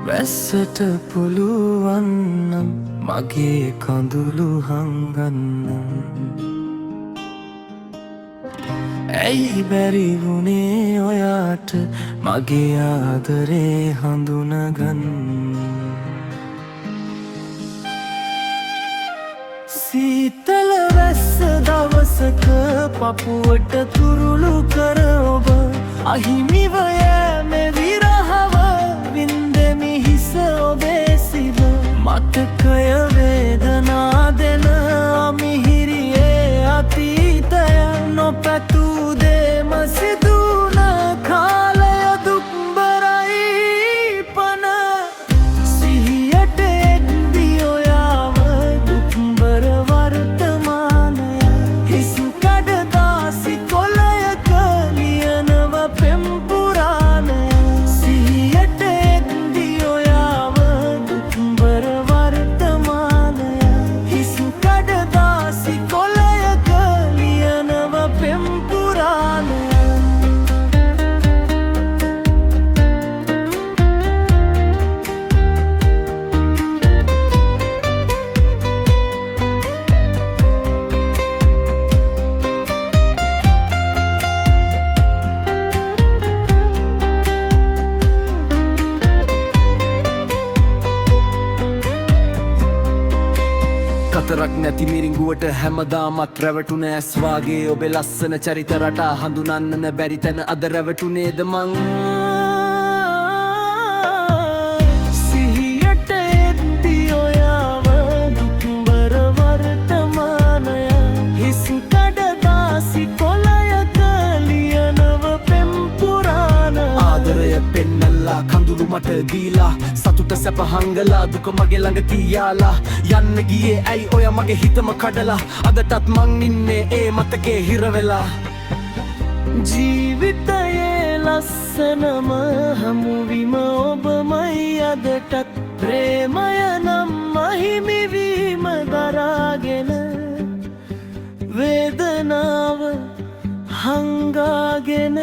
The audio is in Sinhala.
වැස්සට පුළුවන්නම් මගේ කඳුළු හංගන්න ඇයි බැරි වුණේ ඔයාට මගේ ආදරේ හඳුනගන්න සීතල වැස්ස දවසක පපුවට තුරුළු කර ඔබ අහිමිව යෑමේ විරහව වින්දෙමි හිස ඔබේ සිව මතකය වේදනා දෙන අමිහිරියේ අතීතය නොපැතූ දේම සිදුන කාලය දුක්බරයි පන සිහියට එද්දී ඔයාව දුක්බර වර්තමානය හිසු කඩදාසි කොළයක ලියනව පෙම් පුරාණය සිහියට එද්දී ඔයාව දුක්බර වර්තමානය හිසු කඩදාසි කොළයක ලියනව පෙම් පුරාණය කතරක් නැති මිරිඟුවට හැමදාමත් රැවටුන ඇස් වාගේ ඔබේ ලස්සන චරිත රටා හඳුනන්න බැරි තැන අද රැවටුනේද මං සිහියට එද්දී ඔයාව දුක්බර වර්තමානය හිසු කඩදාසි කොළයක ලියනව පෙම් පුරාණ ආදරය පෙන්නලා කඳුළු මට දීලා සතුට සැප හංගලා දුක මගේ ළඟ තියාලා යන්න ගියේ ඇයි ඔය මගේ හිතම කඩලා අදටත් මං ඉන්නේ ඒ මතකේ හිර වෙලා ජීවිතයේ ලස්සනම හමුවිම ඔබමයි අදටත් ප්‍රේමය නම් මහිමිවීම දරාගෙන වේදනාව හංගාගෙන